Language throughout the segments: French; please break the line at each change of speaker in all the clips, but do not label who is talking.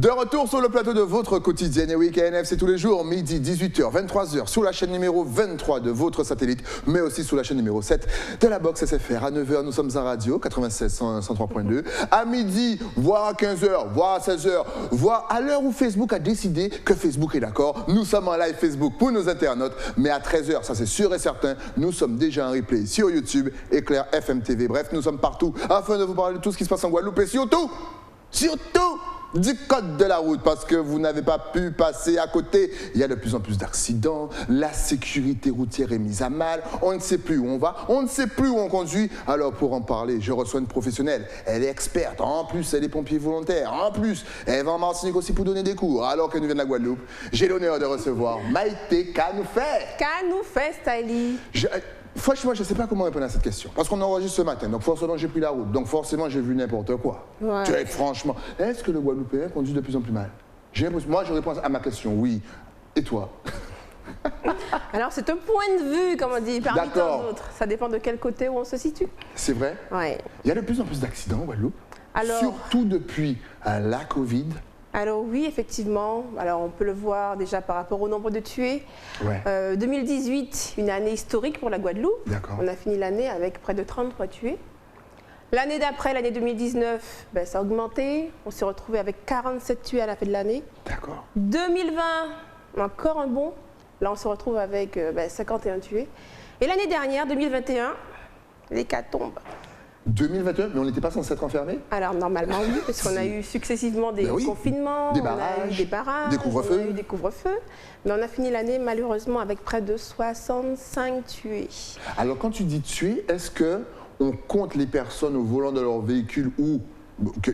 De retour sur le plateau de votre quotidienne. Et oui, KNF, c'est tous les jours, midi, 18h, 23h, sur la chaîne numéro 23 de votre satellite, mais aussi sur la chaîne numéro 7 de la box SFR. À 9h, nous sommes en radio, 96 103.2. À midi, voire à 15h, voire à 16h, voire à l'heure où Facebook a décidé que Facebook est d'accord, nous sommes en live Facebook pour nos internautes. Mais à 13h, ça c'est sûr et certain, nous sommes déjà en replay sur YouTube, Éclair FM TV. Bref, nous sommes partout afin de vous parler de tout ce qui se passe en Guadeloupe et surtout du code de la route, parce que vous n'avez pas pu passer à côté. Il y a de plus en plus d'accidents, la sécurité routière est mise à mal, on ne sait plus où on va, on ne sait plus où on conduit. Alors pour en parler, je reçois une professionnelle, elle est experte, en plus elle est pompier volontaire, en plus elle va en Martinique aussi pour donner des cours, alors qu'elle nous vient de la Guadeloupe. J'ai l'honneur de recevoir Maïté Kanoufé.
Kanoufé, Stylie.
Franchement, je ne sais pas comment répondre à cette question. Parce qu'on enregistre ce matin, donc forcément j'ai pris la route, donc forcément j'ai vu n'importe quoi. Ouais. Franchement, est-ce que le Guadeloupéen conduit de plus en plus mal? Moi, je réponds à ma question, oui. Et toi?
Alors, c'est un point de vue, comme on dit, parmi tant d'autres. Ça dépend de quel côté où on se situe.
C'est vrai?
Oui.
Il y a de plus en plus d'accidents au Guadeloupe, surtout depuis la Covid.
Alors oui, effectivement. Alors on peut le voir déjà par rapport au nombre de tués. Ouais. 2018, une année historique pour la Guadeloupe. On a fini l'année avec près de 33 tués. L'année d'après, l'année 2019, ça a augmenté. On s'est retrouvé avec 47 tués à la fin de l'année. 2020, encore un bond. Là, on se retrouve avec 51 tués. Et l'année dernière, 2021, l'hécatombe. 2021,
mais on n'était pas censé être enfermés?
Alors normalement oui, parce qu'on a eu successivement des confinements,
des barrages,
des couvre-feux. On a eu des couvre-feux, mais on a fini l'année malheureusement avec près de 65 tués.
Alors quand tu dis tués, est-ce qu'on compte les personnes au volant de leur véhicule ou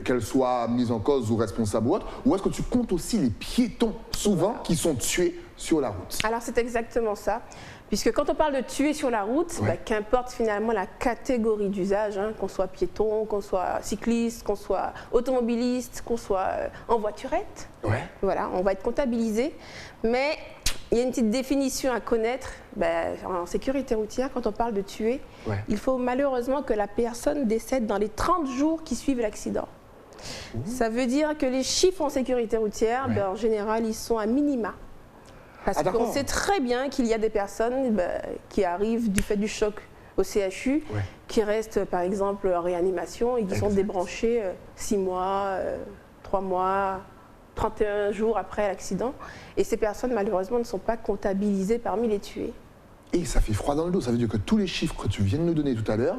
qu'elles soient mises en cause ou responsables ou autres, ou est-ce que tu comptes aussi les piétons souvent qui sont tués sur la route?
Alors c'est exactement ça. Puisque quand on parle de tuer sur la route, qu'importe finalement la catégorie d'usage, qu'on soit piéton, qu'on soit cycliste, qu'on soit automobiliste, qu'on soit en voiturette, voilà, on va être comptabilisé. Mais il y a une petite définition à connaître. En sécurité routière, quand on parle de tuer, il faut malheureusement que la personne décède dans les 30 jours qui suivent l'accident. Ça veut dire que les chiffres en sécurité routière, en général, ils sont à minima. Parce qu'on sait très bien qu'il y a des personnes qui arrivent du fait du choc au CHU, qui restent par exemple en réanimation et qui sont débranchées 6 mois, 3 mois, 31 jours après l'accident. Et ces personnes malheureusement ne sont pas comptabilisées parmi les tués.
Et ça fait froid dans le dos, ça veut dire que tous les chiffres que tu viens de nous donner tout à l'heure,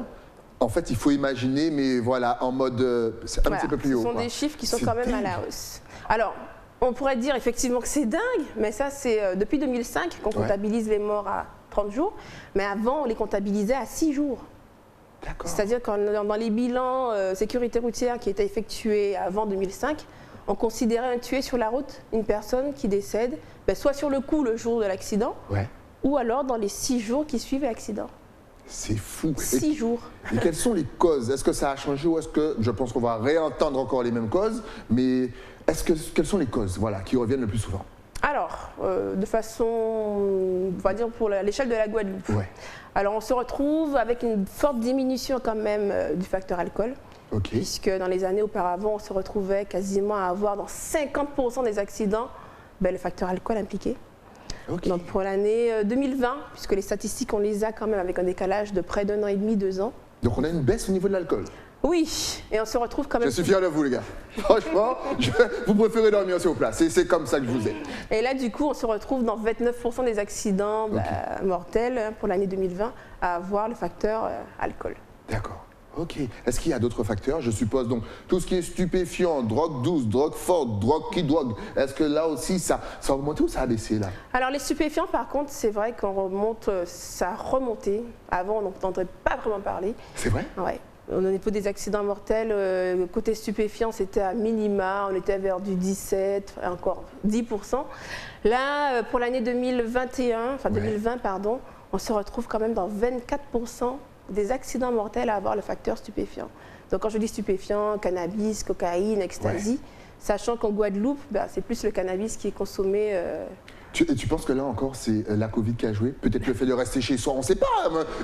en fait il faut imaginer, mais voilà, en mode un petit peu plus haut.
Ce sont des chiffres qui sont quand même à la hausse. Alors, on pourrait dire effectivement que c'est dingue, mais ça c'est depuis 2005 qu'on comptabilise les morts à 30 jours, mais avant on les comptabilisait à 6 jours. C'est-à-dire que dans les bilans sécurité routière qui étaient effectués avant 2005, on considérait un tué sur la route une personne qui décède, soit sur le coup le jour de l'accident, ou alors dans les 6 jours qui suivent l'accident.
C'est fou.
6 jours.
Et quelles sont les causes? Est-ce que ça a changé ou est-ce que, je pense qu'on va réentendre encore les mêmes causes, mais quelles sont les causes qui reviennent le plus souvent?
Alors, de façon, on va dire pour l'échelle de la Guadeloupe. Alors, on se retrouve avec une forte diminution quand même du facteur alcool. Puisque dans les années auparavant, on se retrouvait quasiment à avoir dans 50% des accidents le facteur alcool impliqué. Donc pour l'année 2020, puisque les statistiques, on les a quand même avec un décalage de près d'1 an et demi, 2 ans.
Donc on a une baisse au niveau de l'alcool? Oui,
et on se retrouve quand même...
Je suis fier de vous les gars. Franchement, vous préférez dormir sur place, c'est comme ça que je vous ai.
Et là du coup, on se retrouve dans 29% des accidents mortels pour l'année 2020 à avoir le facteur alcool.
D'accord. Ok. Est-ce qu'il y a d'autres facteurs? Je suppose donc tout ce qui est stupéfiant, drogue douce, drogue forte, drogue qui drogue. Est-ce que là aussi ça a augmenté ou ça a baissé là? Alors
les stupéfiants par contre, c'est vrai qu'on remonte, ça a remonté. Avant on n'entendrait pas vraiment parler.
C'est vrai?
Ouais. Au niveau des accidents mortels, côté stupéfiant, c'était à minima, on était vers du 17, encore 10%. Là, pour l'année 2021, enfin 2020 pardon, on se retrouve quand même dans 24% des accidents mortels à avoir le facteur stupéfiant. Donc quand je dis stupéfiant, cannabis, cocaïne, ecstasy, sachant qu'en Guadeloupe, c'est plus le cannabis qui est consommé
Et tu penses que là encore, c'est la Covid qui a joué? Peut-être le fait de rester chez soi, on ne sait pas.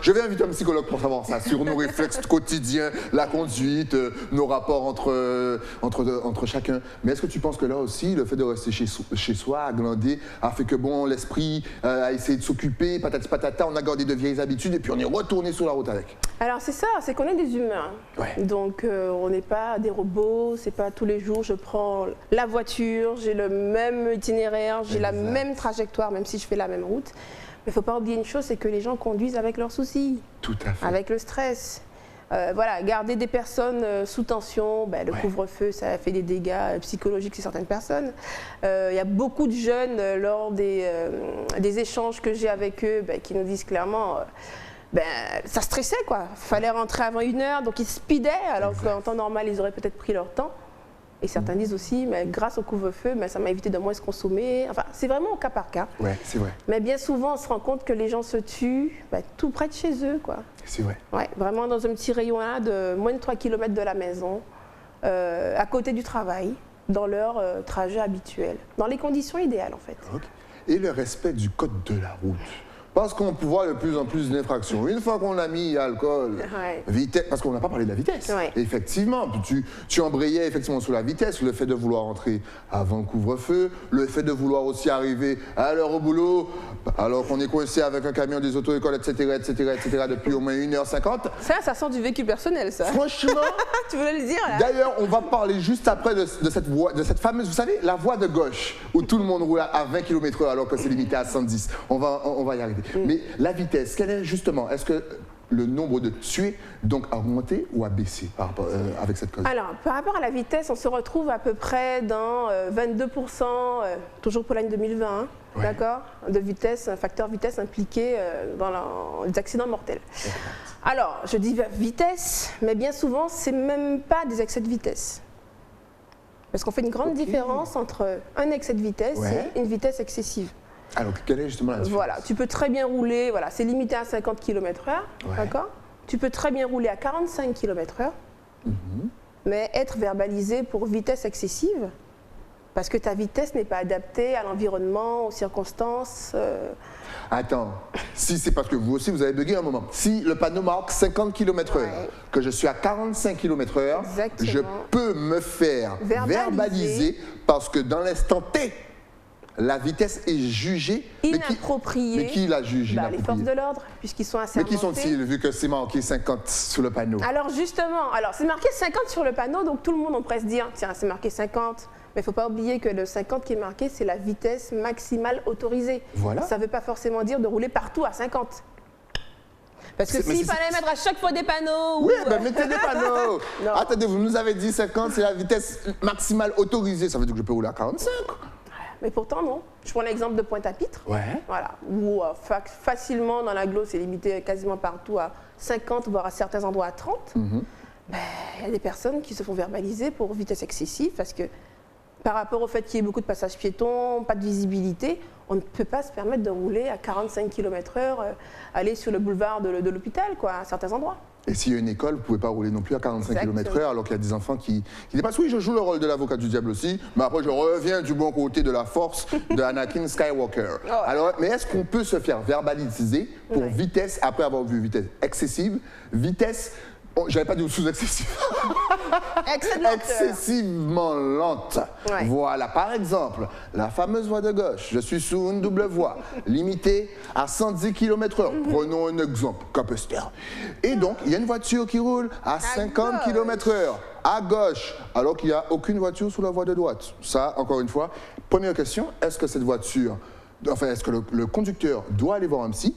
Je vais inviter un psychologue pour savoir ça, sur nos réflexes quotidiens, la conduite, nos rapports entre chacun. Mais est-ce que tu penses que là aussi, le fait de rester chez soi, à glander, a fait que bon, l'esprit a essayé de s'occuper, patati patata, on a gardé de vieilles habitudes et puis on est retourné sur la route avec?
Alors c'est ça, c'est qu'on est des humains.
Ouais.
Donc on n'est pas des robots, c'est pas tous les jours je prends la voiture, j'ai le même itinéraire, j'ai la même trajectoire, même si je fais la même route. Mais il ne faut pas oublier une chose, c'est que les gens conduisent avec leurs soucis.
Tout à fait.
Avec le stress. Voilà, garder des personnes sous tension, le couvre-feu, ça fait des dégâts psychologiques chez certaines personnes. Il y a beaucoup de jeunes, lors des échanges que j'ai avec eux, qui nous disent clairement... ça stressait quoi, il fallait rentrer avant 1h, donc ils speedaient, alors qu'en temps normal ils auraient peut-être pris leur temps. Et certains disent aussi, mais grâce au couvre-feu, ça m'a évité de moins se consommer. Enfin, c'est vraiment au cas par cas.
Ouais, c'est vrai.
Mais bien souvent, on se rend compte que les gens se tuent tout près de chez eux, quoi.
C'est vrai.
Ouais, vraiment dans un petit rayon là, de moins de 3 km de la maison, à côté du travail, dans leur trajet habituel, dans les conditions idéales en fait.
Okay. Et le respect du code de la route. Parce qu'on voit de plus en plus d'infractions. Une fois qu'on a mis alcool, vitesse, parce qu'on n'a pas parlé de la vitesse. Ouais. Effectivement, tu embrayais effectivement sur la vitesse, le fait de vouloir entrer avant le couvre-feu, le fait de vouloir aussi arriver à l'heure au boulot, alors qu'on est coincé avec un camion des auto-écoles, etc., depuis au moins 1h50.
Ça sort du vécu personnel, ça.
Franchement.
Tu voulais le dire, là?
D'ailleurs, on va parler juste après de cette fameuse, vous savez, la voie de gauche, où tout le monde roule à 20 km/h alors que c'est limité à 110. On va y arriver. Mais la vitesse, quelle est justement, est-ce que le nombre de tués donc a augmenté ou a baissé avec cette cause?
Alors, par rapport à la vitesse, on se retrouve à peu près dans 22%, toujours pour l'année 2020, d'accord, de vitesse, un facteur vitesse impliqué dans les accidents mortels. Alors, je dis vitesse, mais bien souvent, c'est même pas des excès de vitesse. Parce qu'on fait une grande différence entre un excès de vitesse et une vitesse excessive.
Alors, quelle est justement la différence?
Voilà, tu peux très bien rouler, voilà, c'est limité à 50 km/h, d'accord? Tu peux très bien rouler à 45 km/h, mais être verbalisé pour vitesse excessive, parce que ta vitesse n'est pas adaptée à l'environnement, aux circonstances.
Attends, si c'est parce que vous aussi vous avez bugué un moment. Si le panneau marque 50 km/h, que je suis à 45 km/h, je peux me faire verbaliser parce que dans l'instant T, la vitesse est jugée
inappropriée.
Mais qui l'a jugé
les forces de l'ordre, puisqu'ils sont assermentés.
Mais qui sont-ils, vu que c'est marqué 50 sur le panneau?
Alors justement, c'est marqué 50 sur le panneau, donc tout le monde on pourrait se dire, tiens, c'est marqué 50. Mais il ne faut pas oublier que le 50 qui est marqué, c'est la vitesse maximale autorisée. Voilà. Ça ne veut pas forcément dire de rouler partout à 50. Parce que s'il fallait mettre à chaque fois des panneaux...
Oui, mettez des panneaux. Attendez, vous nous avez dit 50, c'est la vitesse maximale autorisée. Ça veut dire que je peux rouler à 45.
Mais pourtant, non. Je prends l'exemple de Pointe-à-Pitre. Voilà, où facilement, dans l'agglo, c'est limité quasiment partout à 50, voire à certains endroits à 30. Il y a des personnes qui se font verbaliser pour vitesse excessive parce que par rapport au fait qu'il y ait beaucoup de passages piétons, pas de visibilité, on ne peut pas se permettre de rouler à 45 km/h, aller sur le boulevard de l'hôpital, à certains endroits.
Et s'il y a une école, vous ne pouvez pas rouler non plus à 45 km/h alors qu'il y a des enfants qui dépassent. Oui, je joue le rôle de l'avocat du diable aussi, mais après je reviens du bon côté de la force de Anakin Skywalker. Alors, mais est-ce qu'on peut se faire verbaliser pour vitesse, après avoir vu vitesse excessive, vitesse... J'avais pas dit sous-excessive. Excessivement lente. Voilà, par exemple, la fameuse voie de gauche. Je suis sur une double voie, limitée à 110 km/h. Prenons un exemple, Capester. Et donc, il y a une voiture qui roule à 50 km/h, à gauche, alors qu'il n'y a aucune voiture sur la voie de droite. Ça, encore une fois, première question, est-ce que cette voiture, est-ce que le conducteur doit aller voir un psy?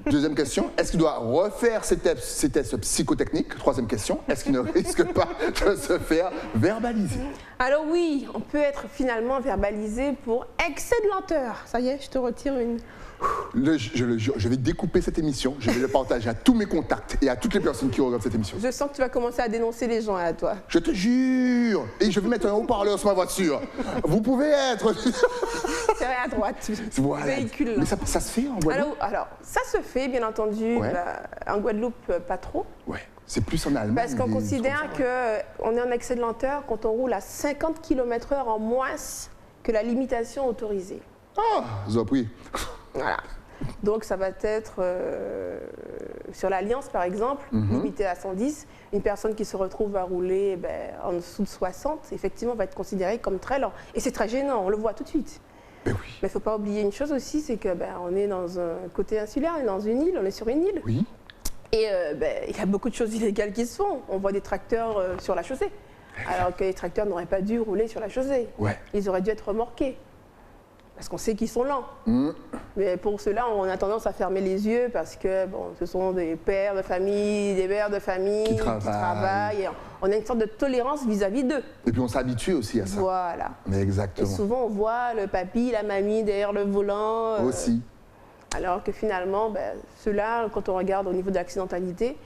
Deuxième question, est-ce qu'il doit refaire ses tests psychotechniques? Troisième question, est-ce qu'il ne risque pas de se faire verbaliser?
Alors oui, on peut être finalement verbalisé pour excès de lenteur. Ça y est, je te retire une...
Je le jure, je vais découper cette émission, je vais le partager à tous mes contacts et à toutes les personnes qui regardent cette émission.
Je sens que tu vas commencer à dénoncer les gens à toi.
Je te jure. Et je vais mettre un haut-parleur sur ma voiture. Vous pouvez être...
Serré à droite, véhicule.
Mais ça se fait en Guadeloupe?
Alors, ça se fait, bien entendu. En Guadeloupe, pas trop.
C'est plus en Allemagne.
Parce qu'on considère qu'on est en excès de lenteur quand on roule à 50 km/h en moins que la limitation autorisée.
Ah, j'ai pris.
Voilà. Donc ça va être sur l'Alliance par exemple, limité à 110, une personne qui se retrouve à rouler en dessous de 60, effectivement va être considérée comme très lent. Et c'est très gênant, on le voit tout de suite.
Mais oui.
Mais il ne faut pas oublier une chose aussi, c'est que on est dans un côté insulaire, on est dans une île, on est sur une île.
Oui.
Et il y a beaucoup de choses illégales qui se font. On voit des tracteurs sur la chaussée, alors que les tracteurs n'auraient pas dû rouler sur la chaussée.
Ouais.
Ils auraient dû être remorqués. Parce qu'on sait qu'ils sont lents. Mais pour cela, on a tendance à fermer les yeux parce que ce sont des pères de famille, des mères de famille qui travaillent. Et on a une sorte de tolérance vis-à-vis d'eux.
Et puis on s'habitue aussi à ça.
Voilà.
Mais exactement.
Et souvent, on voit le papy, la mamie derrière le volant.
Aussi.
Alors que finalement, ceux-là, quand on regarde au niveau de l'accidentalité,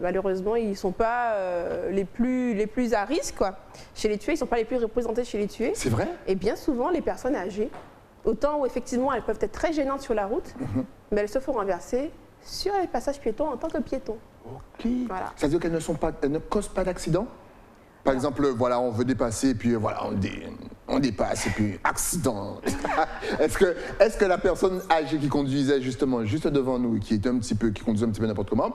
malheureusement, ils ne sont pas les plus à risque. Quoi. Chez les tués, ils ne sont pas les plus représentés chez les tués.
C'est vrai?
Et bien souvent, les personnes âgées, autant où effectivement elles peuvent être très gênantes sur la route, mais elles se font renverser sur les passages piétons en tant que piétons.
Ok.
Voilà.
Ça veut dire qu'elles ne causent pas d'accident? Par exemple, voilà, on veut dépasser, puis voilà, on dépasse, et puis accident. Est-ce que la personne âgée qui conduisait justement juste devant nous, qui conduisait un petit peu n'importe comment,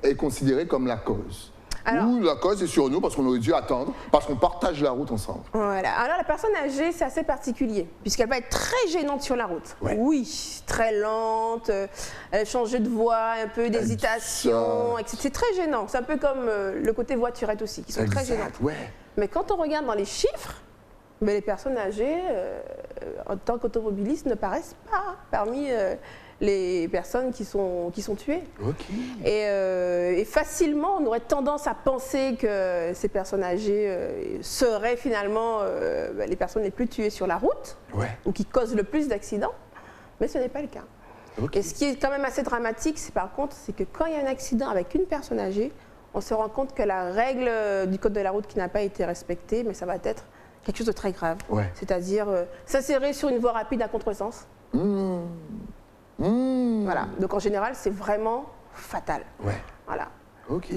est considérée comme la cause? Ou la cause est sur nous parce qu'on aurait dû attendre, parce qu'on partage la route ensemble?
Voilà. Alors la personne âgée, c'est assez particulier, puisqu'elle va être très gênante sur la route.
Ouais.
Oui, très lente, elle change de voie, un peu d'hésitation, etc. C'est très gênant. C'est un peu comme le côté voiturette aussi, qui sont très gênantes.
Ouais.
Mais quand on regarde dans les chiffres, les personnes âgées, en tant qu'automobilistes, ne paraissent pas parmi les personnes qui sont tuées.
Ok.
Et facilement, on aurait tendance à penser que ces personnes âgées seraient finalement les personnes les plus tuées sur la route, ou qui causent le plus d'accidents, mais ce n'est pas le cas.
Okay.
Et ce qui est quand même assez dramatique, c'est que quand il y a un accident avec une personne âgée, on se rend compte que la règle du code de la route qui n'a pas été respectée, mais ça va être quelque chose de très grave.
Ouais.
C'est-à-dire s'insérer sur une voie rapide à contresens. Voilà. Donc en général, c'est vraiment fatal.
Ouais.
Voilà.
Ok.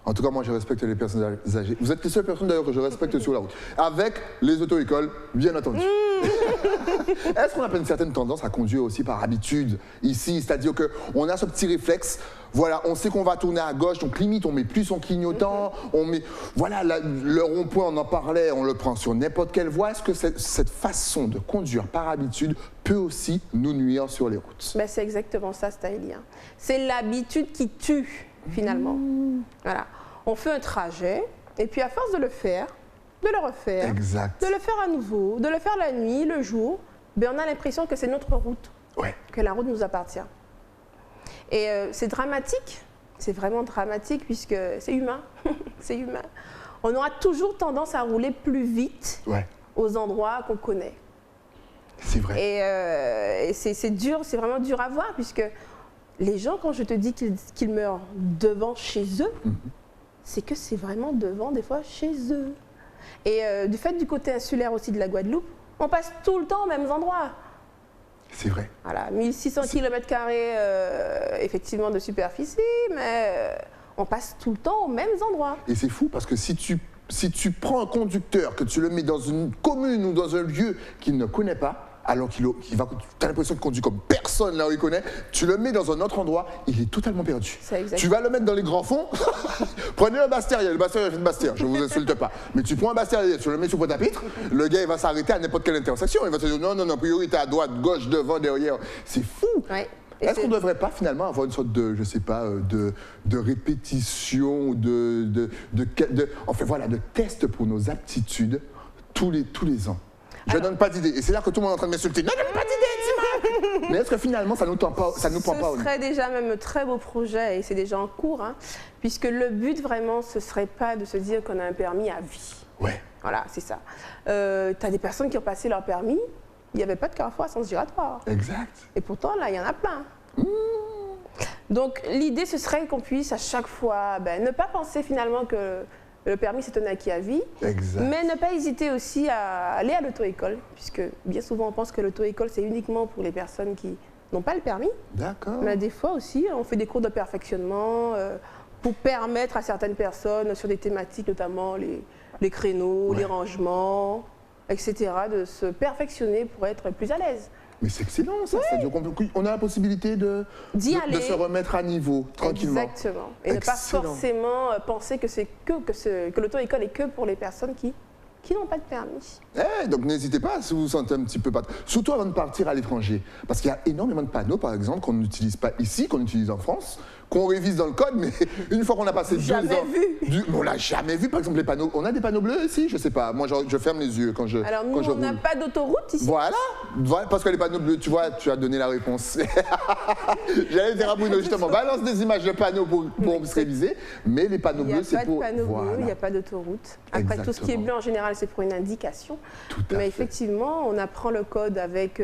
En tout cas, moi, je respecte les personnes âgées. Vous êtes les seules personnes, d'ailleurs, que je respecte sur la route. Avec les auto-écoles, bien entendu. Est-ce qu'on a pas une certaine tendance à conduire aussi par habitude ici? C'est-à-dire qu'on a ce petit réflexe, voilà, on sait qu'on va tourner à gauche, donc limite, on met plus son clignotant, on met... Voilà, le rond-point, on en parlait, on le prend sur n'importe quelle voie. Est-ce que cette façon de conduire par habitude peut aussi nous nuire sur les routes?
C'est exactement ça, Staëli. C'est l'habitude qui tue, finalement. Voilà. On fait un trajet, et puis à force de le faire, de le refaire,
exact.
de le faire à nouveau, de le faire la nuit, le jour, on a l'impression que c'est notre route, que la route nous appartient. Et c'est dramatique, c'est vraiment dramatique, puisque c'est humain, c'est humain. On aura toujours tendance à rouler plus vite aux endroits qu'on connaît.
C'est vrai.
Et c'est dur, c'est vraiment dur à voir, puisque les gens, quand je te dis qu'ils meurent devant chez eux, c'est que c'est vraiment devant, des fois, chez eux. Et du fait du côté insulaire aussi de la Guadeloupe, on passe tout le temps aux mêmes endroits.
C'est vrai.
Voilà, 1600 km² effectivement de superficie, mais on passe tout le temps aux mêmes endroits.
Et c'est fou parce que si tu prends un conducteur, que tu le mets dans une commune ou dans un lieu qu'il ne connaît pas, alors tu as l'impression qu'il conduit comme personne là où il connaît, tu le mets dans un autre endroit, il est totalement perdu. Tu vas le mettre dans les grands fonds, prenez un Bastériel, le Bastériel fait de Bastère, je ne vous insulte pas, mais tu prends un Bastériel, tu le mets sur Pointe-à-Pitre, le gars il va s'arrêter à n'importe quelle intersection, il va te dire non, priorité à droite, gauche, devant, derrière, c'est fou. Est-ce qu'on ne devrait pas finalement avoir une sorte de, je sais pas, de répétition, de test pour nos aptitudes tous les ans? Je ne donne pas d'idée. Et c'est là que tout le monde est en train de m'insulter. Ne donne pas d'idée, Tima. Mais est-ce que finalement, ça ne nous prend pas au
Ce serait déjà même un très beau projet, et c'est déjà en cours, puisque le but vraiment, ce ne serait pas de se dire qu'on a un permis à vie. Voilà, c'est ça. Tu as des personnes qui ont passé leur permis, il n'y avait pas de carrefour à sens giratoire.
Exact.
Et pourtant, là, il y en a plein. Donc, l'idée, ce serait qu'on puisse à chaque fois ne pas penser finalement que le permis, c'est un acquis à vie, mais ne pas hésiter aussi à aller à l'auto-école, puisque bien souvent, on pense que l'auto-école, c'est uniquement pour les personnes qui n'ont pas le permis.
D'accord.
Mais des fois aussi, on fait des cours de perfectionnement pour permettre à certaines personnes, sur des thématiques, notamment les créneaux, les rangements, etc., de se perfectionner pour être plus à l'aise.
Mais c'est excellent ça, c'est-à-dire qu'on a la possibilité de se remettre à niveau tranquillement.
Exactement. Et ne pas forcément penser que l'auto-école est que pour les personnes qui n'ont pas de permis.
Donc n'hésitez pas si vous vous sentez un petit peu pas. Surtout avant de partir à l'étranger. Parce qu'il y a énormément de panneaux, par exemple, qu'on n'utilise pas ici, qu'on utilise en France, qu'on révise dans le code, mais une fois qu'on a passé 2 ans. On l'a jamais vu, par exemple, les panneaux. On a des panneaux bleus ici, je sais pas. Moi, je ferme les yeux quand je.
Alors, nous, on n'a pas d'autoroute ici.
Voilà, parce que les panneaux bleus, tu vois, tu as donné la réponse. J'allais dire à Bruno, justement, balance des images de panneaux pour se réviser, mais les panneaux bleus, c'est pour.
Il n'y a pas d'autoroute. Après, tout ce qui est bleu, en général, c'est pour une indication. Mais effectivement, on apprend le code avec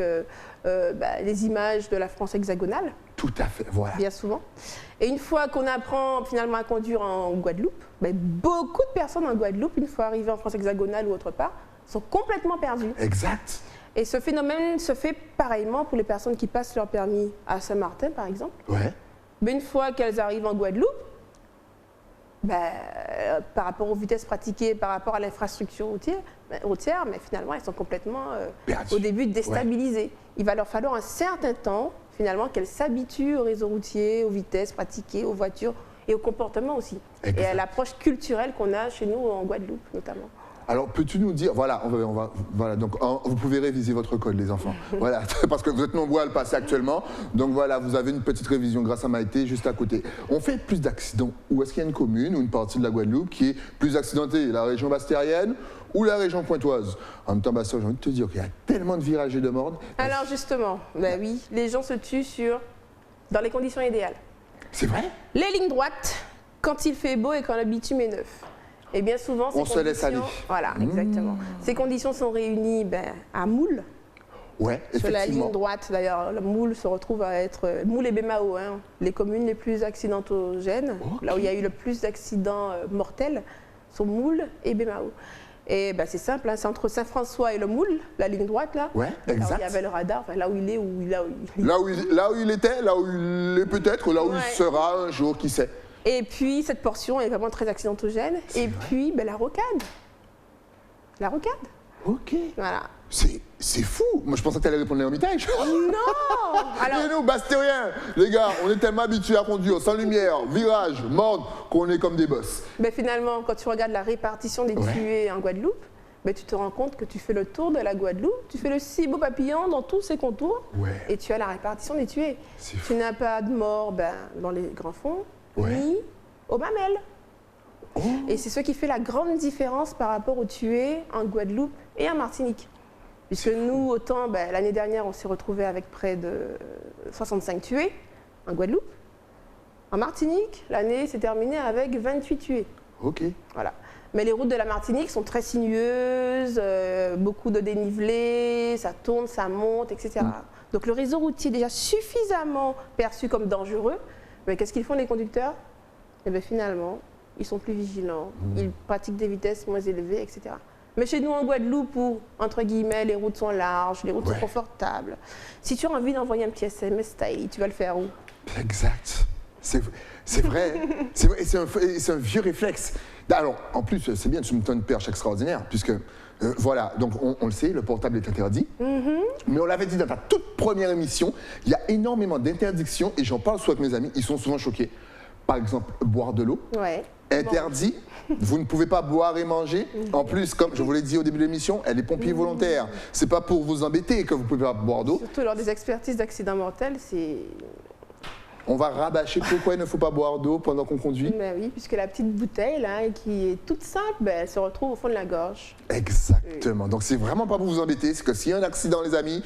les images de la France hexagonale.
Tout à fait, voilà.
Bien souvent. Et une fois qu'on apprend finalement à conduire en Guadeloupe, beaucoup de personnes en Guadeloupe, une fois arrivées en France hexagonale ou autre part, sont complètement perdues.
Exact.
Et ce phénomène se fait pareillement pour les personnes qui passent leur permis à Saint-Martin, par exemple.
Ouais.
Mais une fois qu'elles arrivent en Guadeloupe, par rapport aux vitesses pratiquées, par rapport à l'infrastructure routière, mais finalement, elles sont complètement, au début, déstabilisées. Ouais. Il va leur falloir un certain temps, finalement, qu'elles s'habituent au réseau routier, aux vitesses pratiquées, aux voitures et au comportement aussi. Exact. Et à l'approche culturelle qu'on a chez nous en Guadeloupe, notamment.
Alors, peux-tu nous dire, voilà, donc vous pouvez réviser votre code, les enfants. Voilà, parce que vous êtes nombreux à le passer actuellement. Donc voilà, vous avez une petite révision grâce à Maïté juste à côté. On fait plus d'accidents. Où est-ce qu'il y a une commune ou une partie de la Guadeloupe qui est plus accidentée? La région bastérienne ou la région pointoise? En même temps, Bastien, j'ai envie de te dire qu'il y a tellement de virages et de mordes.
Alors justement, oui, les gens se tuent dans les conditions idéales.
C'est vrai?
Les lignes droites, quand il fait beau et quand le bitume est neuf. Et bien souvent,
on se laisse aller.
Voilà, exactement. Ces conditions sont réunies à Moule.
Ouais, effectivement.
Sur la ligne droite, d'ailleurs, le Moule se retrouve à être Moule et Bémao, les communes les plus accidentogènes, là où il y a eu le plus d'accidents mortels, sont Moule et Bémao. Et c'est simple, c'est entre Saint-François et le Moule, la ligne droite là.
Ouais, exact.
Là où il y avait le radar, là où il est,
là où il était, là où il est peut-être, là où il sera un jour, qui sait.
Et puis, cette portion est vraiment très accidentogène. Et puis, la rocade. La rocade.
Ok.
Voilà.
C'est fou. Moi, je pensais que tu allais répondre l'Ermitage.
Non. Alors...
Et nous, Bastériens, les gars, on est tellement habitués à conduire sans lumière, virage, morde, qu'on est comme des boss.
Mais finalement, quand tu regardes la répartition des tués en Guadeloupe, tu te rends compte que tu fais le tour de la Guadeloupe, tu fais le ciboulot papillon dans tous ses contours, et tu as la répartition des tués. Tu n'as pas de mort dans les grands fonds, ni aux mamelles. Et c'est ce qui fait la grande différence par rapport aux tués en Guadeloupe et en Martinique. Puisque nous, autant, l'année dernière, on s'est retrouvés avec près de 65 tués en Guadeloupe. En Martinique, l'année s'est terminée avec 28 tués.
Ok.
Voilà. Mais les routes de la Martinique sont très sinueuses, beaucoup de dénivelé, ça tourne, ça monte, etc. Donc le réseau routier est déjà suffisamment perçu comme dangereux. Mais qu'est-ce qu'ils font les conducteurs? Et bien finalement, ils sont plus vigilants, ils pratiquent des vitesses moins élevées, etc. Mais chez nous en Guadeloupe, où, entre guillemets, les routes sont larges, les routes sont confortables, si tu as envie d'envoyer un petit SMS style, tu vas le faire où?
Exact. C'est vrai. C'est un vieux réflexe. Alors, en plus, c'est bien, tu me donnes une perche extraordinaire, puisque, voilà, donc on le sait, le portable est interdit. Mais on l'avait dit dans ta toute première émission, il y a énormément d'interdictions, et j'en parle souvent avec mes amis, ils sont souvent choqués. Par exemple, boire de l'eau. Interdit. Vous ne pouvez pas boire et manger. En plus, comme je vous l'ai dit au début de l'émission, elle est pompier volontaire. C'est pas pour vous embêter que vous ne pouvez pas boire d'eau.
Surtout lors des expertises d'accidents mortels, c'est...
On va rabâcher pourquoi il ne faut pas boire d'eau pendant qu'on conduit.
Oui, puisque la petite bouteille, là, qui est toute simple, elle se retrouve au fond de la gorge.
Exactement. Donc, c'est vraiment pas pour vous embêter. C'est que s'il y a un accident, les amis,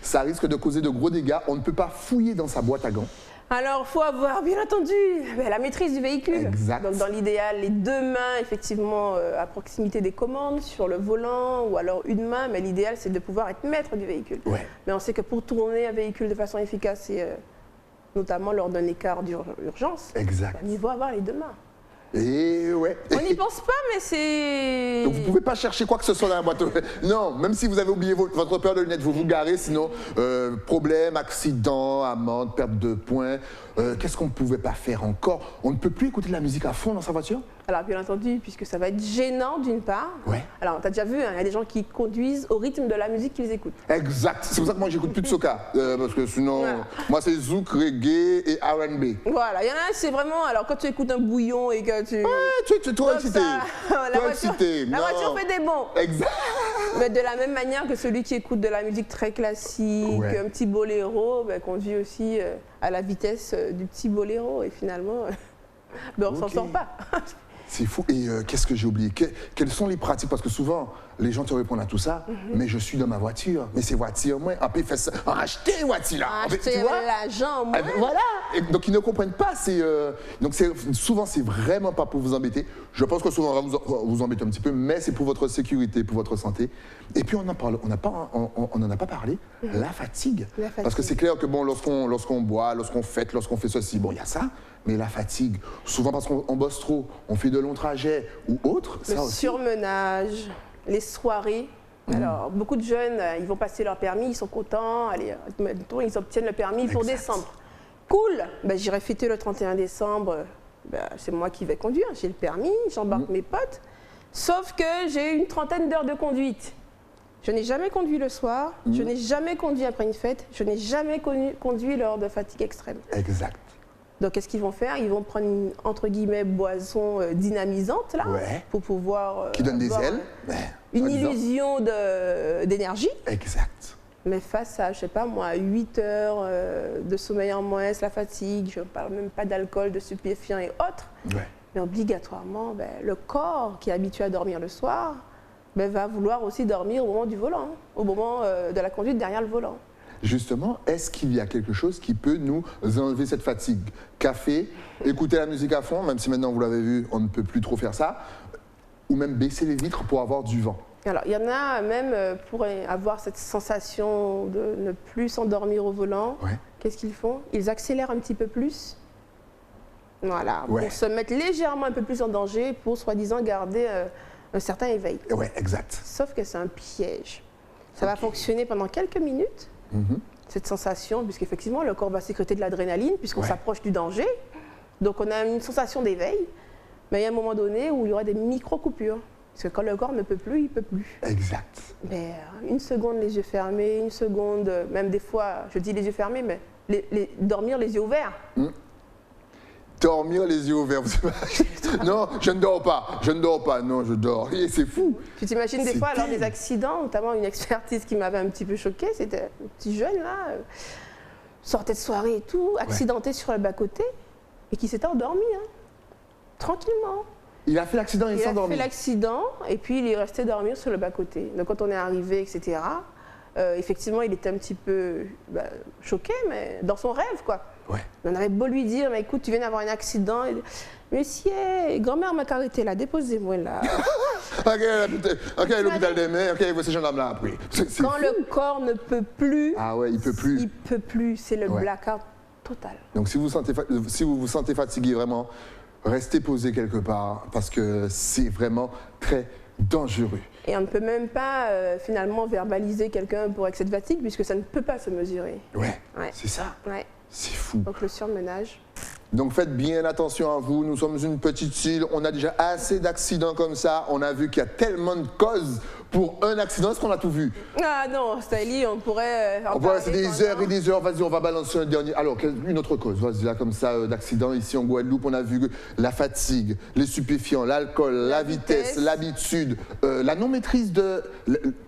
ça risque de causer de gros dégâts. On ne peut pas fouiller dans sa boîte à gants. Alors,
il faut avoir, bien entendu, la maîtrise du véhicule.
Exact.
Donc, dans l'idéal, les deux mains, effectivement, à proximité des commandes, sur le volant, ou alors une main. Mais l'idéal, c'est de pouvoir être maître du véhicule. Mais on sait que pour tourner un véhicule de façon efficace, et notamment lors d'un écart d'urgence, il faut avoir les deux mains.
Et
on n'y pense pas, mais c'est...
Donc vous ne pouvez pas chercher quoi que ce soit dans la boîte. Non, même si vous avez oublié votre paire de lunettes, vous vous garez, sinon problème, accident, amende, perte de points. Qu'est-ce qu'on ne pouvait pas faire encore? On ne peut plus écouter de la musique à fond dans sa voiture?
Alors, bien entendu, puisque ça va être gênant d'une part.
Ouais.
Alors, tu as déjà vu, hein, il y a des gens qui conduisent au rythme de la musique qu'ils écoutent.
Exact. C'est pour ça que moi, j'écoute plus de soca. Parce que sinon,
Voilà.
moi, c'est zouk, reggae et R&B.
Voilà, il y en a, c'est vraiment. Alors, quand tu écoutes un bouillon et que tu.
Ouais, toi
Comme
excité.
ça, la
Toi
voiture,
excité.
la
Non.
voiture fait des bons.
Exact.
Mais de la même manière que celui qui écoute de la musique très classique,
Ouais.
un petit boléro, ben, conduit aussi à la vitesse du petit boléro. Et finalement, ben, on s'en
Ok.
sort pas.
C'est fou. Et qu'est-ce que j'ai oublié? Quelles sont les pratiques? Parce que souvent, les gens te répondent à tout ça, mais je suis dans ma voiture. Mais c'est voiture, moi. On peut faire ça. Acheter une voiture, là.
Acheter
Tu vois?
l'argent, moi.
Ah ben voilà. Et donc ils ne comprennent pas. Souvent c'est vraiment pas pour vous embêter. Je pense que souvent on va vous embêter un petit peu, mais c'est pour votre sécurité, pour votre santé. Et puis on en parle, on n'en a pas parlé. La fatigue.
La fatigue.
Parce que c'est clair que bon, lorsqu'on boit, lorsqu'on fête, lorsqu'on fait ceci, bon il y a ça. Mais la fatigue, souvent parce qu'on bosse trop, on fait de longs trajets ou autre.
Le
Ça aussi.
surmenage, les soirées. Alors, beaucoup de jeunes, ils vont passer leur permis, ils sont contents, allez, mettons, ils obtiennent le permis pour
Exact.
décembre. Cool, ben, j'irai fêter le 31 décembre, ben, c'est moi qui vais conduire, j'ai le permis, j'embarque mes potes. Sauf que j'ai une trentaine d'heures de conduite. Je n'ai jamais conduit le soir, je n'ai jamais conduit après une fête, je n'ai jamais conduit lors de fatigue extrême.
Exact.
Donc, qu'est-ce qu'ils vont faire? Ils vont prendre une, entre guillemets, boisson dynamisante, là,
Ouais.
pour pouvoir...
Qui donne des
avoir,
ailes.
une
soi-disant.
illusion d'énergie.
Exact.
Mais face à, je sais pas moi, 8 heures de sommeil en moins, la fatigue, je ne parle même pas d'alcool, de stupéfiants et autres,
Ouais.
mais obligatoirement, ben, le corps qui est habitué à dormir le soir ben, va vouloir aussi dormir au moment du volant, au moment de la conduite derrière le volant.
Justement, est-ce qu'il y a quelque chose qui peut nous enlever cette fatigue? Café, écouter la musique à fond, même si maintenant vous l'avez vu, on ne peut plus trop faire ça, ou même baisser les vitres pour avoir du vent.
Alors, il y en a même pour avoir cette sensation de ne plus s'endormir au volant.
Ouais.
Qu'est-ce qu'ils font? Ils accélèrent un petit peu plus. Voilà,
Ouais.
pour se mettre légèrement un peu plus en danger, pour soi-disant garder un certain éveil.
Ouais, exact.
Sauf que c'est un piège. Ça va fonctionner pendant quelques minutes, cette sensation, puisqu'effectivement, le corps va sécréter de l'adrénaline, puisqu'on
Ouais.
s'approche du danger. Donc, on a une sensation d'éveil, mais il y a un moment donné où il y aura des micro-coupures. Parce que quand le corps ne peut plus, il ne peut plus.
Exact.
Mais une seconde les yeux fermés, une seconde, même des fois, je dis les yeux fermés, mais dormir les yeux ouverts.
Dormir les yeux ouverts. vous imaginez? Non, je ne dors pas. Je ne dors pas. Non, je dors. Et c'est fou.
Tu t'imagines des
C'est
fois, lors
terrible.
des accidents, notamment une expertise qui m'avait un petit peu choquée, c'était un petit jeune là, sortait de soirée et tout, accidenté sur le bas-côté, et qui s'était endormi, hein, tranquillement.
Il a fait l'accident et il
Il
s'est
a
endormi.
fait l'accident, et puis il est resté dormir sur le bas-côté. Donc quand on est arrivé, etc., effectivement, il était un petit peu choqué, mais dans son rêve, quoi.
Ouais.
On avait beau lui dire, mais écoute, tu viens d'avoir un accident. Monsieur, grand-mère m'a arrêté là, déposez-moi là.
Ok, l'hôpital des mères, ok, voici ces gendarmes-là après. C'est
Quand
fou.
le corps ne peut plus,
Ah ouais, il peut plus.
il peut plus, c'est le
Ouais.
blackout total.
Donc si vous vous sentez fatigué, vraiment, restez posé quelque part parce que c'est vraiment très dangereux.
Et on ne peut même pas finalement verbaliser quelqu'un pour excès de fatigue puisque ça ne peut pas se mesurer.
Ouais,
Ouais.
c'est ça.
Ouais.
C'est fou.
Donc le surmenage.
Donc faites bien attention à vous. Nous sommes une petite île. On a déjà assez d'accidents comme ça. On a vu qu'il y a tellement de causes pour un accident. Est-ce qu'on a tout vu?
Ah non, Stylie, on pourrait en
On va
parler
rester des
pendant-
heures et des heures. Vas-y, on va balancer un dernier. Alors, une autre cause. Vas-y, là, comme ça, d'accident. Ici, en Guadeloupe, on a vu la fatigue, les stupéfiants, l'alcool, la vitesse,
vitesse.
l'habitude, la non-maîtrise de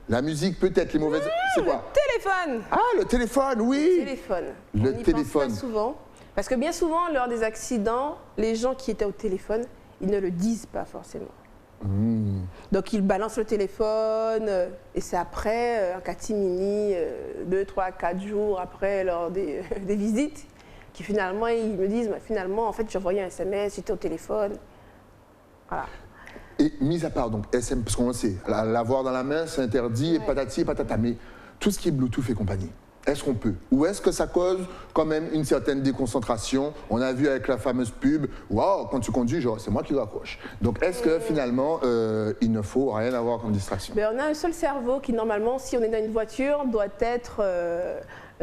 la musique, peut-être, les mauvaises. C'est quoi?
Téléphone.
Ah, le téléphone, oui!
Téléphone.
Le
on n'y
téléphone.
pense pas souvent. Parce que bien souvent, lors des accidents, les gens qui étaient au téléphone, ils ne le disent pas forcément. Donc ils balancent le téléphone et c'est après, en catimini, 2, 3, 4 jours après, lors des visites, qui finalement, ils me disent, bah, finalement, en fait, j'ai envoyé un SMS, j'étais au téléphone. Voilà.
Et mis à part, donc, SM, parce qu'on le sait, l'avoir dans la main, c'est interdit, et patati et patata. Mais tout ce qui est Bluetooth et compagnie, est-ce qu'on peut? Ou est-ce que ça cause quand même une certaine déconcentration? On a vu avec la fameuse pub, waouh, quand tu conduis, genre, c'est moi qui raccroche. Donc, est-ce que finalement, il ne faut rien avoir comme distraction?
Ben, on a un seul cerveau qui, normalement, si on est dans une voiture, doit être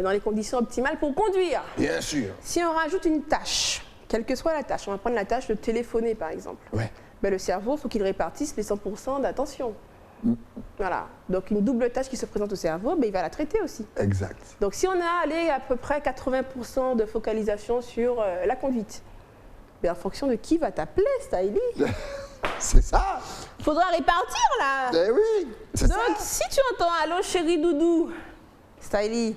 dans les conditions optimales pour conduire.
Bien sûr.
Si on rajoute une tâche, quelle que soit la tâche, on va prendre la tâche de téléphoner, par exemple.
Ouais.
ben, le cerveau, il faut qu'il répartisse les 100% d'attention. Voilà. Donc une double tâche qui se présente au cerveau, ben, il va la traiter aussi.
Exact.
Donc si on a allé à peu près 80% de focalisation sur la conduite, ben, en fonction de qui va t'appeler, Stylie,
C'est ça.
il faudra répartir là.
Eh oui, c'est ça.
Donc si tu entends « Allô chéri doudou », Stylie,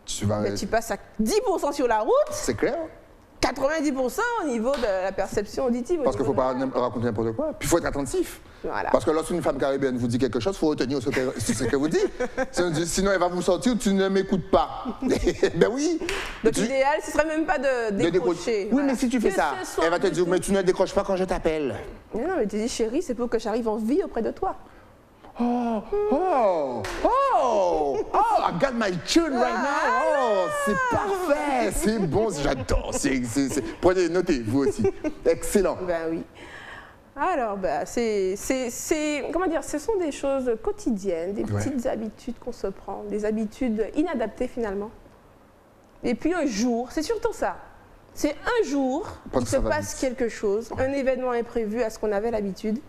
Tu vas...
ben, tu passes à 10% sur la route,
C'est clair.
90% au niveau de la perception auditive.
Parce qu'il ne faut pas raconter n'importe quoi. Puis il faut être attentif.
Voilà.
Parce que lorsqu'une femme caribéenne vous dit quelque chose, il faut retenir ce qu'elle vous dit. Sinon, elle va vous sortir, tu ne m'écoutes pas. Ben oui.
Donc l'idéal, ce serait même pas de décrocher.
Oui,
Voilà.
mais si tu fais
Que
ça,
ce soit
elle va te dire,
du
mais
tout.
tu ne décroches pas quand je t'appelle.
Mais non, mais tu dis chérie, c'est pour que j'arrive en vie auprès de toi.
Oh, oh, oh, oh, I got my tune right now. Oh, c'est parfait, c'est bon, j'adore. Prenez, notez, vous aussi. Excellent.
Ben oui. Alors, ben, comment dire, ce sont des choses quotidiennes, des petites habitudes qu'on se prend, des habitudes inadaptées finalement. Et puis un jour, c'est surtout ça. C'est un jour qu'il se passe quelque chose, un événement imprévu à ce qu'on avait l'habitude,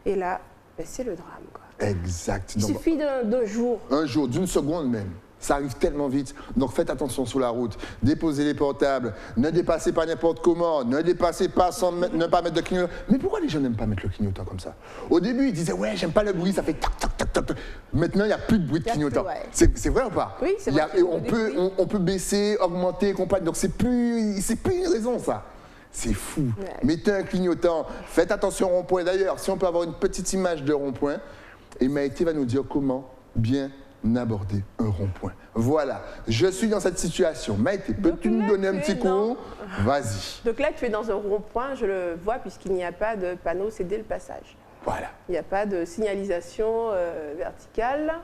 et là, ben, c'est le drame, quoi.
Exact.
Il suffit d'un jour.
Un jour, d'une seconde même. Ça arrive tellement vite. Donc faites attention sur la route. Déposez les portables. Ne dépassez pas n'importe comment. Ne dépassez pas sans ne pas mettre de clignotant. Mais pourquoi les gens n'aiment pas mettre le clignotant comme ça? Au début, ils disaient ouais, j'aime pas le bruit, ça fait tac, tac, tac, tac, tac. Maintenant, il n'y a plus de bruit de clignotant.
Ouais.
C'est vrai ou pas?
Oui, c'est vrai.
On peut baisser, augmenter, compagnie. Donc c'est plus une raison, ça. C'est fou.
Ouais.
Mettez un clignotant. Faites attention au rond-point. D'ailleurs, si on peut avoir une petite image de rond-point, et Maïté va nous dire comment bien aborder un rond-point. Voilà, je suis dans cette situation. Maïté, peux-tu nous donner un petit cours? Vas-y.
Donc là, tu es dans un rond-point, je le vois, puisqu'il n'y a pas de panneau céder le passage.
Voilà.
Il n'y a pas de signalisation verticale.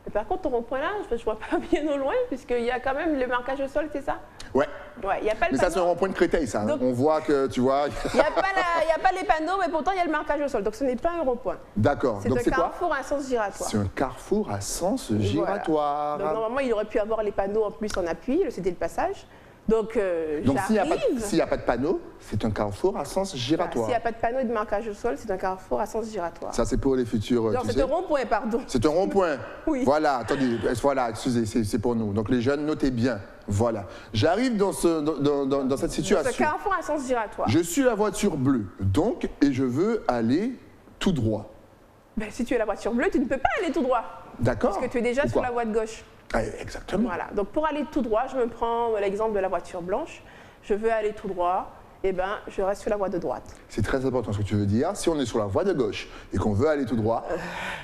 Mais par contre, ton rond-point là, je ne vois pas bien au loin, puisqu'il y a quand même le marquage au sol, c'est ça?
Ouais.
Ouais, il n'y a pas le
Mais
panneau.
ça, c'est un rond-point de Créteil, ça.
Donc,
on voit que, tu vois...
Il n'y a pas les panneaux, mais pourtant, il y a le marquage au sol. Donc, ce n'est pas un rond-point.
D'accord.
C'est
Donc,
un
c'est quoi?
carrefour à sens giratoire.
C'est un carrefour à sens giratoire.
Voilà. Donc, normalement, il aurait pu avoir les panneaux en plus en appui, le céder le passage. Donc
s'il
j'arrive.
n'y a pas de panneau, c'est un carrefour à sens giratoire.
S'il n'y a pas de panneau et de marquage au sol, c'est un carrefour à sens giratoire.
Ça, c'est pour les futurs.
Non, c'est un rond-point, pardon.
C'est un rond-point.
Oui.
Voilà, attendez, voilà, excusez, c'est pour nous. Donc les jeunes, notez bien. Voilà. J'arrive dans cette situation.
C'est un carrefour à sens giratoire.
Je suis la voiture bleue, donc, et je veux aller tout droit.
Ben, si tu es la voiture bleue, tu ne peux pas aller tout droit.
D'accord.
Parce que tu es déjà sur la voie de gauche.
Ah, exactement.
Voilà. Donc pour aller tout droit, je me prends l'exemple de la voiture blanche. Je veux aller tout droit, et ben je reste sur la voie de droite.
C'est très important ce que tu veux dire. Si on est sur la voie de gauche et qu'on veut aller tout droit,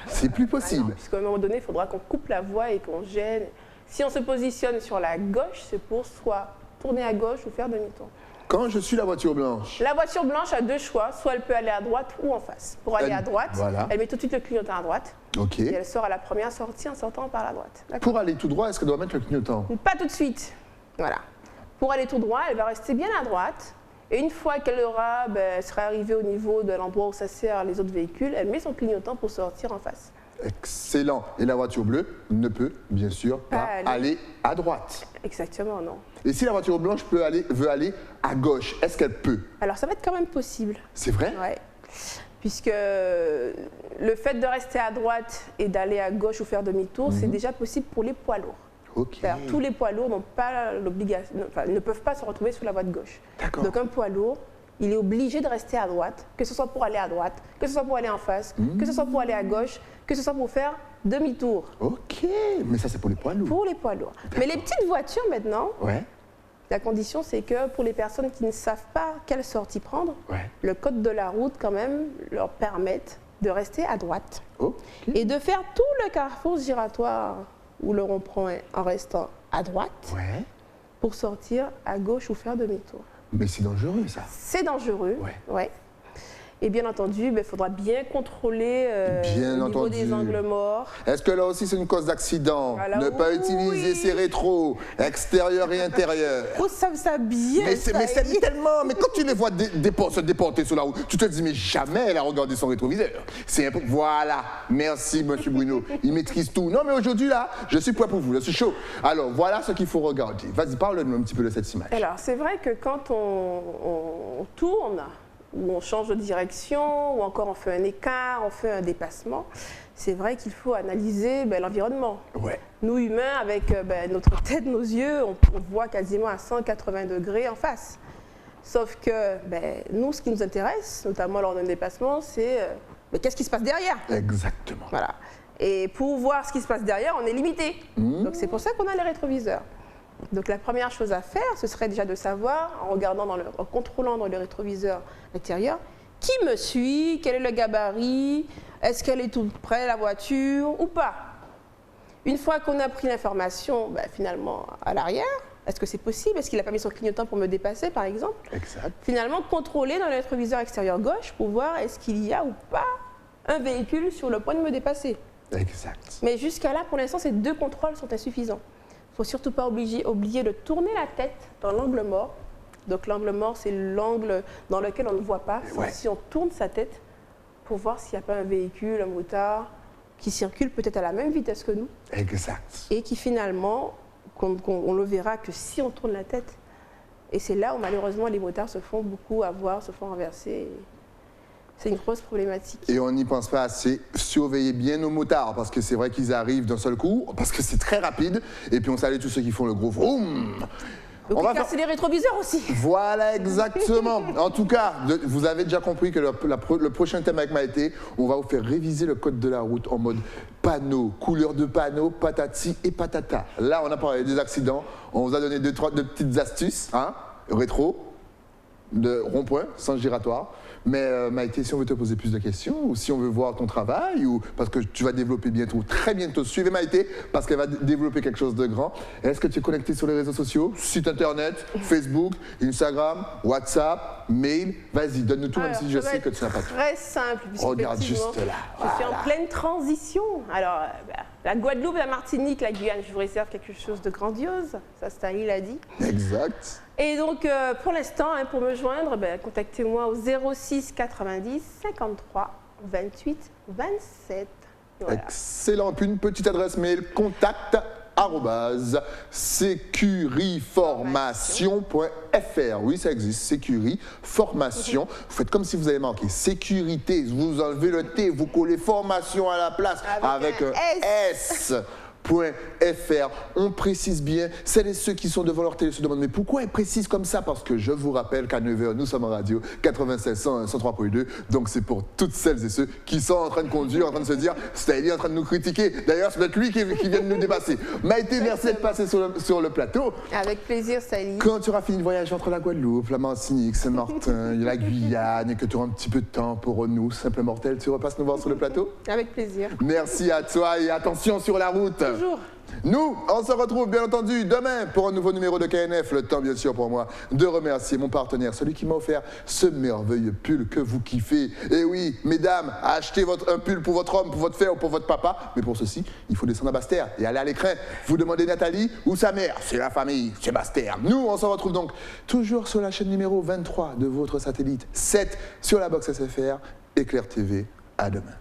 c'est plus possible.
Puisqu'à un moment donné, il faudra qu'on coupe la voie et qu'on gêne. Si on se positionne sur la gauche, c'est pour soit tourner à gauche ou faire demi-tour.
Quand je suis la voiture blanche,
La voiture blanche a deux choix, soit elle peut aller à droite ou en face. Pour aller à droite,
voilà.
elle met tout de suite le clignotant à droite
ok.
et elle sort à la première sortie en sortant par la droite. D'accord.
Pour aller tout droit, est-ce qu'elle doit mettre le clignotant?
Pas tout de suite. Voilà. Pour aller tout droit, elle va rester bien à droite. Et une fois qu'elle elle sera arrivée au niveau de l'endroit où ça sert les autres véhicules, elle met son clignotant pour sortir en face.
Excellent. Et la voiture bleue ne peut bien sûr pas aller à droite.
Exactement, non.
Et si la voiture blanche veut aller à gauche, est-ce qu'elle peut?
Alors ça va être quand même possible.
C'est vrai?
Ouais. Puisque le fait de rester à droite et d'aller à gauche ou faire demi-tour, c'est déjà possible pour les poids lourds.
Ok.
C'est-à-dire, tous les poids lourds n'ont pas l'obligation, enfin, ne peuvent pas se retrouver sur la voie de gauche.
D'accord.
Donc un poids lourd, il est obligé de rester à droite, que ce soit pour aller à droite, que ce soit pour aller en face, que ce soit pour aller à gauche, que ce soit pour faire demi-tour.
Ok, mais ça c'est pour les poids lourds.
Pour les poids lourds. Mais les petites voitures maintenant,
Ouais,
la condition c'est que pour les personnes qui ne savent pas quelle sortie prendre,
ouais.
le code de la route quand même leur permettent de rester à droite
Ok.
et de faire tout le carrefour giratoire ou le rond-point en restant à droite
Ouais.
pour sortir à gauche ou faire demi-tour.
Mais c'est dangereux ça.
C'est dangereux,
Ouais.
Et bien entendu, il faudra bien contrôler
Bien
au niveau
entendu.
des angles morts.
Est-ce que là aussi c'est une cause d'accident?
Alors,
Ne pas utiliser ses rétros, extérieur et intérieur.
Oh, ça bien.
Mais c'est tellement. Mais quand tu les vois se déporter sur la route, tu te dis, mais jamais elle a regardé son rétroviseur. Voilà. Merci, monsieur Bruno. Il maîtrise tout. Non, mais aujourd'hui, là, je suis prêt pour vous. Je suis chaud. Alors, voilà ce qu'il faut regarder. Vas-y, parle-nous un petit peu de cette image.
Alors, c'est vrai que quand on tourne, où on change de direction, ou encore on fait un écart, on fait un dépassement, c'est vrai qu'il faut analyser l'environnement.
Ouais.
Nous, humains, avec notre tête, nos yeux, on voit quasiment à 180 degrés en face. Sauf que nous, ce qui nous intéresse, notamment lors d'un dépassement, c'est qu'est-ce qui se passe derrière.
Exactement.
Voilà. Et pour voir ce qui se passe derrière, on est limité. Donc c'est pour ça qu'on a les rétroviseurs. Donc la première chose à faire, ce serait déjà de savoir, en contrôlant dans le rétroviseur intérieur, qui me suit, quel est le gabarit, est-ce qu'elle est toute près, la voiture, ou pas. Une fois qu'on a pris l'information, finalement, à l'arrière, est-ce que c'est possible? Est-ce qu'il n'a pas mis son clignotant pour me dépasser, par exemple?
Exact.
Finalement, contrôler dans le rétroviseur extérieur gauche pour voir est-ce qu'il y a ou pas un véhicule sur le point de me dépasser.
Exact.
Mais jusqu'à là, pour l'instant, ces 2 contrôles sont insuffisants. Il ne faut surtout pas oublier de tourner la tête dans l'angle mort. Donc l'angle mort, c'est l'angle dans lequel on ne voit pas.
Ouais.
Si on tourne sa tête pour voir s'il n'y a pas un véhicule, un motard, qui circule peut-être à la même vitesse que nous.
Exact.
Et qui finalement, on le verra que si on tourne la tête. Et c'est là où malheureusement les motards se font beaucoup avoir, se font renverser. C'est une grosse problématique.
Et on n'y pense pas assez. Surveillez bien nos motards, parce que c'est vrai qu'ils arrivent d'un seul coup, parce que c'est très rapide. Et puis on salue tous ceux qui font le gros vroom.
Donc on casser les rétroviseurs aussi.
Voilà, exactement. En tout cas, vous avez déjà compris que le prochain thème avec Maïté, on va vous faire réviser le code de la route en mode panneau, couleur de panneau, patati et patata. Là, on a parlé des accidents. On vous a donné deux petites astuces, rétro, de rond-point, sens giratoire. Mais Maïté, si on veut te poser plus de questions, ou si on veut voir ton travail, ou parce que tu vas développer bientôt, très bientôt, suivez Maïté, parce qu'elle va développer quelque chose de grand. Est-ce que tu es connecté sur les réseaux sociaux? Site internet, Facebook, Instagram, WhatsApp, mail? Vas-y, donne-nous tout, même si je sais que tu n'as pas tout.
Très simple.
Regarde juste là.
Je suis en pleine transition. Alors, la Guadeloupe, la Martinique, la Guyane, je vous réserve quelque chose de grandiose. Ça, Stanley l'a dit.
Exact.
Et donc, pour l'instant, pour me joindre, contactez-moi au 06 90 53 28 27. Voilà.
Excellent. Puis une petite adresse mail, contact@securiformation.fr. Oui, ça existe, Sécuri Formation. Vous faites comme si vous avez manqué. Sécurité, vous enlevez le T, vous collez formation à la place avec un S. .fr. On précise bien, celles et ceux qui sont devant leur télé se demandent mais pourquoi ils précisent comme ça? Parce que je vous rappelle qu'à 9h, nous sommes en radio 96 103.2, donc c'est pour toutes celles et ceux qui sont en train de conduire, en train de se dire Stanley est en train de nous critiquer. D'ailleurs, c'est peut-être lui qui vient de nous dépasser. Maïté, merci d'être passé sur le plateau.
Avec plaisir, Stanley.
Quand tu auras fini de voyager entre la Guadeloupe, la Martinique, Saint-Martin, la Guyane, et que tu auras un petit peu de temps pour nous, simples mortels, tu repasses nous voir sur le plateau?
Avec plaisir.
Merci à toi et attention sur la route.
Toujours.
Nous, on se retrouve bien entendu demain pour un nouveau numéro de KNF. Le temps, bien sûr, pour moi de remercier mon partenaire, celui qui m'a offert ce merveilleux pull que vous kiffez. Et oui, mesdames, achetez un pull pour votre homme, pour votre frère ou pour votre papa. Mais pour ceci, il faut descendre à Basse-Terre et aller à l'écran. Vous demandez Nathalie ou sa mère. C'est la famille, c'est Basse-Terre. Nous, on se retrouve donc toujours sur la chaîne numéro 23 de votre satellite 7 sur la box SFR, Éclair TV. À demain.